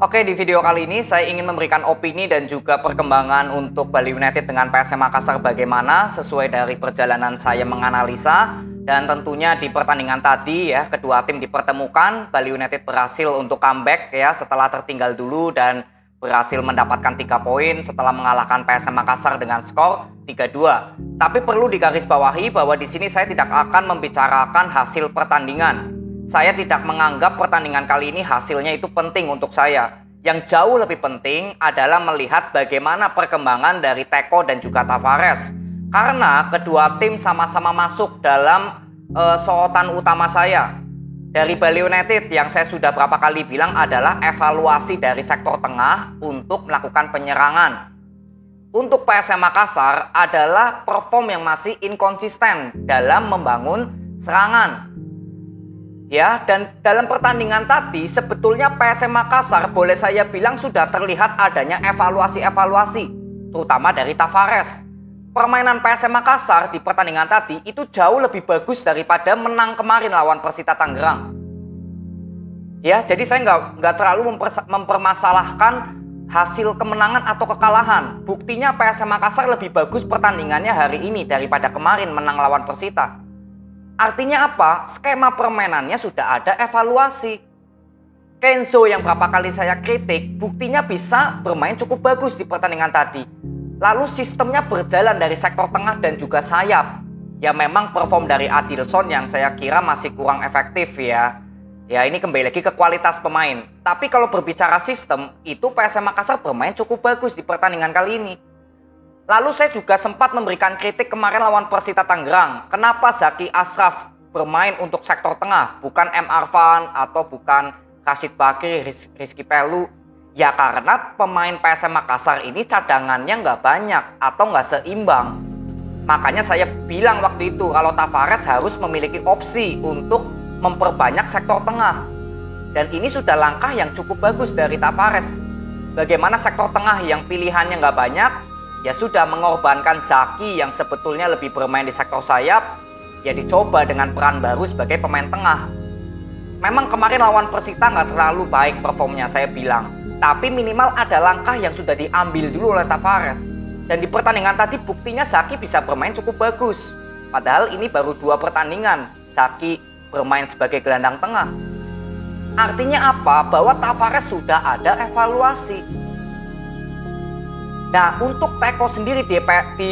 Oke, di video kali ini saya ingin memberikan opini dan juga perkembangan untuk Bali United dengan PSM Makassar bagaimana sesuai dari perjalanan saya menganalisa. Dan tentunya di pertandingan tadi ya, kedua tim dipertemukan, Bali United berhasil untuk comeback ya setelah tertinggal dulu dan berhasil mendapatkan 3 poin setelah mengalahkan PSM Makassar dengan skor 3-2. Tapi perlu digarisbawahi bahwa di sini saya tidak akan membicarakan hasil pertandingan. Saya tidak menganggap pertandingan kali ini hasilnya itu penting untuk saya. Yang jauh lebih penting adalah melihat bagaimana perkembangan dari Teko dan juga Tavares. Karena kedua tim sama-sama masuk dalam sorotan utama saya. Dari Bali United yang saya sudah berapa kali bilang adalah evaluasi dari sektor tengah untuk melakukan penyerangan. Untuk PSM Makassar adalah perform yang masih inkonsisten dalam membangun serangan. Ya, dan dalam pertandingan tadi sebetulnya PSM Makassar boleh saya bilang sudah terlihat adanya evaluasi-evaluasi, terutama dari Tavares. Permainan PSM Makassar di pertandingan tadi itu jauh lebih bagus daripada menang kemarin lawan Persita Tangerang. Ya, jadi saya nggak terlalu mempermasalahkan hasil kemenangan atau kekalahan. Buktinya PSM Makassar lebih bagus pertandingannya hari ini daripada kemarin menang lawan Persita. Artinya apa? Skema permainannya sudah ada evaluasi. Kenzo yang berapa kali saya kritik, buktinya bisa bermain cukup bagus di pertandingan tadi. Lalu sistemnya berjalan dari sektor tengah dan juga sayap. Ya memang perform dari Adilson yang saya kira masih kurang efektif ya. Ya ini kembali lagi ke kualitas pemain. Tapi kalau berbicara sistem, itu PSM Makassar bermain cukup bagus di pertandingan kali ini. Lalu saya juga sempat memberikan kritik kemarin lawan Persita Tangerang. Kenapa Zaki Ashraf bermain untuk sektor tengah, bukan M. Arfan atau bukan Rashid Bakri, Rizky Pelu? Ya karena pemain PSM Makassar ini cadangannya nggak banyak atau nggak seimbang. Makanya saya bilang waktu itu kalau Tavares harus memiliki opsi untuk memperbanyak sektor tengah. Dan ini sudah langkah yang cukup bagus dari Tavares. Bagaimana sektor tengah yang pilihannya nggak banyak, ya sudah mengorbankan Zaki yang sebetulnya lebih bermain di sektor sayap, ya dicoba dengan peran baru sebagai pemain tengah. Memang kemarin lawan Persita nggak terlalu baik performnya saya bilang. Tapi minimal ada langkah yang sudah diambil dulu oleh Tavares. Dan di pertandingan tadi buktinya Zaki bisa bermain cukup bagus. Padahal ini baru 2 pertandingan Zaki bermain sebagai gelandang tengah. Artinya apa? Bahwa Tavares sudah ada evaluasi. Nah untuk Teko sendiri di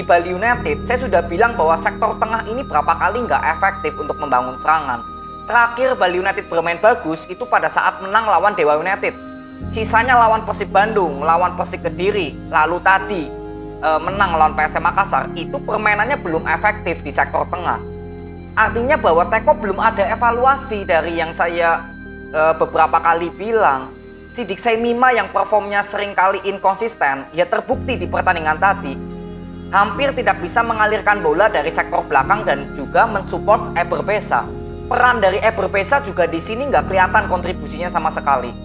Bali United, saya sudah bilang bahwa sektor tengah ini berapa kali nggak efektif untuk membangun serangan. Terakhir Bali United bermain bagus itu pada saat menang lawan Dewa United. Sisanya lawan Persib Bandung, lawan Persik Kediri, lalu tadi menang lawan PSM Makassar, itu permainannya belum efektif di sektor tengah. Artinya bahwa Teko belum ada evaluasi dari yang saya beberapa kali bilang. Sidik Saimima yang performnya seringkali inkonsisten, ya terbukti di pertandingan tadi. Hampir tidak bisa mengalirkan bola dari sektor belakang dan juga mensupport Eber Besa. Peran dari Eber Besa juga di sini nggak kelihatan kontribusinya sama sekali.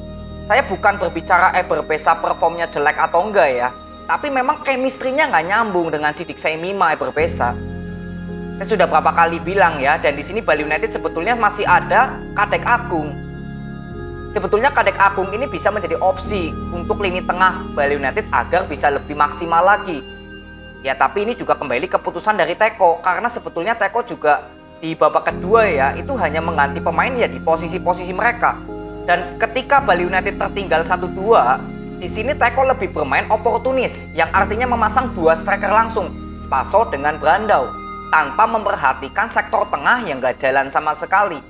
Saya bukan berbicara Eber Besa performnya jelek atau enggak ya. Tapi memang chemistry-nya nggak nyambung dengan Sidik Saimima Eber Besa. Saya sudah berapa kali bilang ya. Dan di sini Bali United sebetulnya masih ada Kadek Agung. Sebetulnya Kadek Agung ini bisa menjadi opsi untuk lini tengah Bali United agar bisa lebih maksimal lagi. Ya tapi ini juga kembali keputusan dari Teko. Karena sebetulnya Teko juga di babak kedua ya itu hanya mengganti pemain ya di posisi-posisi mereka. Dan ketika Bali United tertinggal 1-2, di sini Teko lebih bermain oportunis, yang artinya memasang 2 striker langsung, Spaso dengan Brandao, tanpa memperhatikan sektor tengah yang gak jalan sama sekali.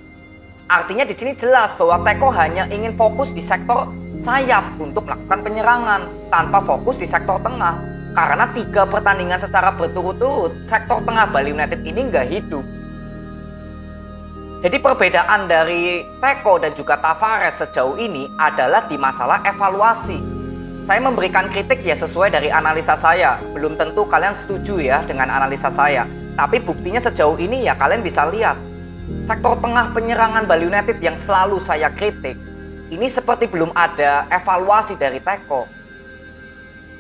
Artinya di sini jelas bahwa Teko hanya ingin fokus di sektor sayap untuk melakukan penyerangan, tanpa fokus di sektor tengah. Karena 3 pertandingan secara berturut-turut, sektor tengah Bali United ini gak hidup. Jadi perbedaan dari Teko dan juga Tavares sejauh ini adalah di masalah evaluasi. Saya memberikan kritik ya sesuai dari analisa saya. Belum tentu kalian setuju ya dengan analisa saya. Tapi buktinya sejauh ini ya kalian bisa lihat. Sektor tengah penyerangan Bali United yang selalu saya kritik, ini seperti belum ada evaluasi dari Teko.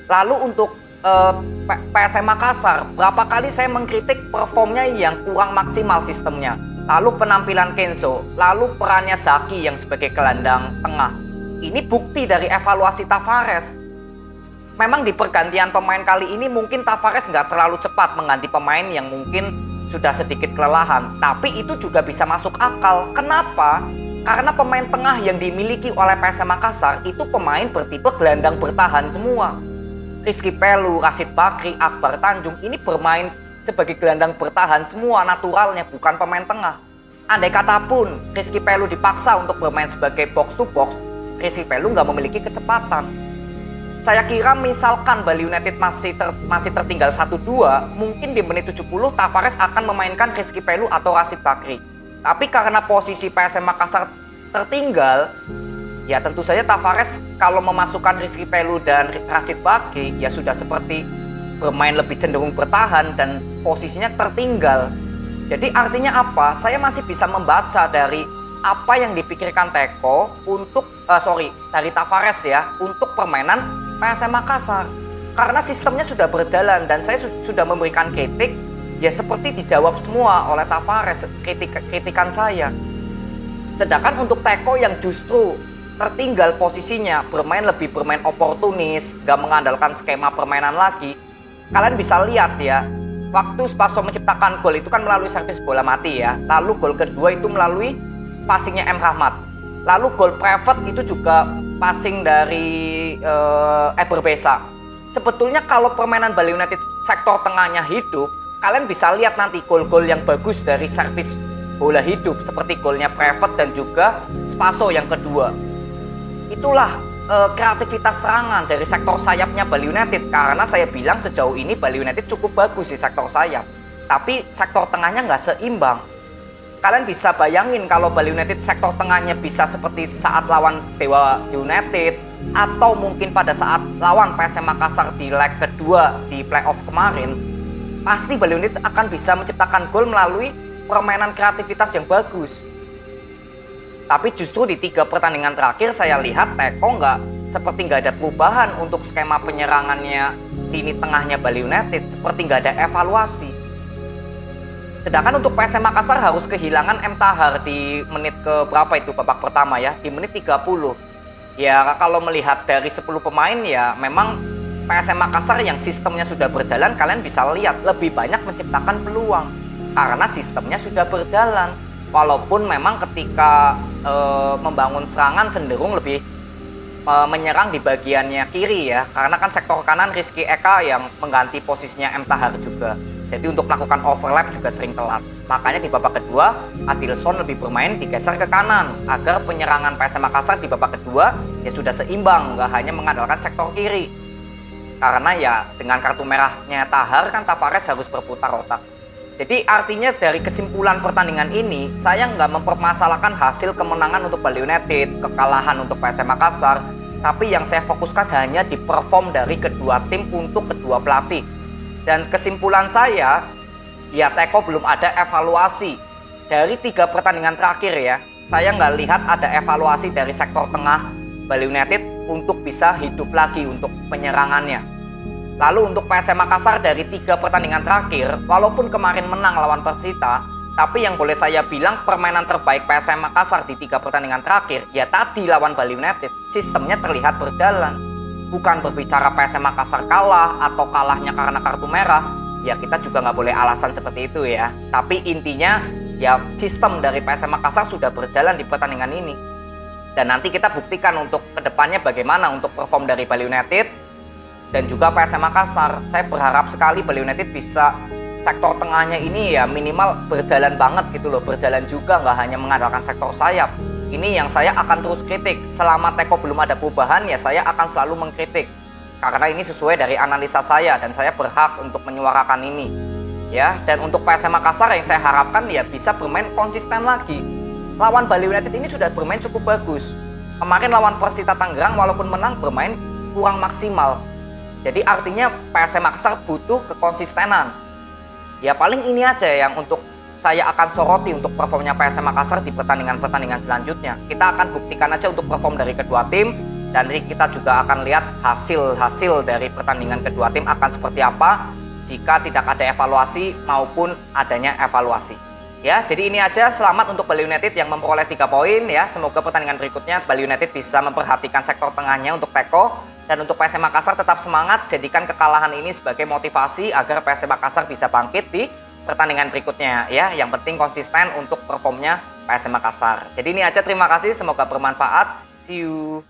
Lalu untuk PSM Makassar, berapa kali saya mengkritik performnya yang kurang maksimal sistemnya. Lalu penampilan Kenzo, lalu perannya Zaki yang sebagai gelandang tengah. Ini bukti dari evaluasi Tavares. Memang di pergantian pemain kali ini mungkin Tavares nggak terlalu cepat mengganti pemain yang mungkin sudah sedikit kelelahan. Tapi itu juga bisa masuk akal. Kenapa? Karena pemain tengah yang dimiliki oleh PSM Makassar itu pemain bertipe gelandang bertahan semua. Rizky Pelu, Rashid Bakri, Akbar Tanjung ini bermain sebagai gelandang bertahan semua naturalnya, bukan pemain tengah. Andai kata pun Rizky Pelu dipaksa untuk bermain sebagai box to box, Rizky Pelu nggak memiliki kecepatan. Saya kira misalkan Bali United masih tertinggal 1-2, mungkin di menit 70 Tavares akan memainkan Rizky Pelu atau Rashid Bakri. Tapi karena posisi PSM Makassar tertinggal, ya tentu saja Tavares kalau memasukkan Rizky Pelu dan Rashid Bakri ya sudah seperti bermain lebih cenderung bertahan dan posisinya tertinggal. Jadi artinya apa? Saya masih bisa membaca dari apa yang dipikirkan Teko dari Tavares ya untuk permainan PSM Makassar. Karena sistemnya sudah berjalan dan saya sudah memberikan kritik, ya seperti dijawab semua oleh Tavares kritikan saya. Sedangkan untuk Teko yang justru tertinggal posisinya, bermain oportunis, gak mengandalkan skema permainan lagi. Kalian bisa lihat ya, waktu Spaso menciptakan gol itu kan melalui servis bola mati ya. Lalu gol kedua itu melalui passingnya M. Rahmat. Lalu gol private itu juga passing dari Eber Besa. Sebetulnya kalau permainan Bali United sektor tengahnya hidup, kalian bisa lihat nanti gol-gol yang bagus dari servis bola hidup seperti golnya private dan juga Spaso yang kedua. Itulah kreativitas serangan dari sektor sayapnya Bali United, karena saya bilang sejauh ini Bali United cukup bagus di sektor sayap, tapi sektor tengahnya nggak seimbang. Kalian bisa bayangin kalau Bali United sektor tengahnya bisa seperti saat lawan Dewa United atau mungkin pada saat lawan PSM Makassar di leg kedua di playoff kemarin, pasti Bali United akan bisa menciptakan gol melalui permainan kreativitas yang bagus. Tapi justru di 3 pertandingan terakhir saya lihat Teko nggak ada perubahan untuk skema penyerangannya lini tengahnya Bali United, seperti nggak ada evaluasi. Sedangkan untuk PSM Makassar harus kehilangan M. Tahar di menit ke berapa itu babak pertama ya, di menit 30. Ya kalau melihat dari 10 pemain ya memang PSM Makassar yang sistemnya sudah berjalan, kalian bisa lihat lebih banyak menciptakan peluang karena sistemnya sudah berjalan. Walaupun memang ketika membangun serangan cenderung lebih menyerang di bagiannya kiri ya, karena kan sektor kanan Rizky Eka yang mengganti posisinya M. Tahar juga. Jadi untuk melakukan overlap juga sering telat. Makanya di babak kedua Adilson lebih bermain digeser ke kanan agar penyerangan PSM Makassar di babak kedua ya sudah seimbang, nggak hanya mengandalkan sektor kiri. Karena ya dengan kartu merahnya Tahar kan Tavares harus berputar otak. Jadi artinya dari kesimpulan pertandingan ini, saya nggak mempermasalahkan hasil kemenangan untuk Bali United, kekalahan untuk PSM Makassar, tapi yang saya fokuskan hanya di perform dari kedua tim untuk kedua pelatih. Dan kesimpulan saya, ya Teko belum ada evaluasi. Dari 3 pertandingan terakhir ya, saya nggak lihat ada evaluasi dari sektor tengah Bali United untuk bisa hidup lagi untuk penyerangannya. Lalu untuk PSM Makassar dari 3 pertandingan terakhir, walaupun kemarin menang lawan Persita, tapi yang boleh saya bilang permainan terbaik PSM Makassar di 3 pertandingan terakhir, ya tadi lawan Bali United, sistemnya terlihat berjalan. Bukan berbicara PSM Makassar kalah atau kalahnya karena kartu merah, ya kita juga nggak boleh alasan seperti itu ya. Tapi intinya ya sistem dari PSM Makassar sudah berjalan di pertandingan ini. Dan nanti kita buktikan untuk kedepannya bagaimana untuk perform dari Bali United dan juga PSM Makassar. Saya berharap sekali Bali United bisa sektor tengahnya ini ya minimal berjalan banget gitu loh, berjalan juga, nggak hanya mengandalkan sektor sayap. Ini yang saya akan terus kritik. Selama Teko belum ada perubahan ya saya akan selalu mengkritik. Karena ini sesuai dari analisa saya dan saya berhak untuk menyuarakan ini. Ya, dan untuk PSM Makassar yang saya harapkan ya bisa bermain konsisten lagi. Lawan Bali United ini sudah bermain cukup bagus. Kemarin lawan Persita Tangerang walaupun menang bermain kurang maksimal. Jadi artinya PSM Makassar butuh kekonsistenan. Ya paling ini aja yang untuk saya akan soroti untuk performnya PSM Makassar di pertandingan-pertandingan selanjutnya. Kita akan buktikan aja untuk perform dari kedua tim, dan kita juga akan lihat hasil-hasil dari pertandingan kedua tim akan seperti apa jika tidak ada evaluasi maupun adanya evaluasi. Ya, jadi ini aja, selamat untuk Bali United yang memperoleh 3 poin ya. Semoga pertandingan berikutnya Bali United bisa memperhatikan sektor tengahnya untuk teko. Dan untuk PSM Makassar tetap semangat, jadikan kekalahan ini sebagai motivasi agar PSM Makassar bisa bangkit di pertandingan berikutnya ya. Yang penting konsisten untuk performnya PSM Makassar. Jadi ini aja, terima kasih, semoga bermanfaat. See you.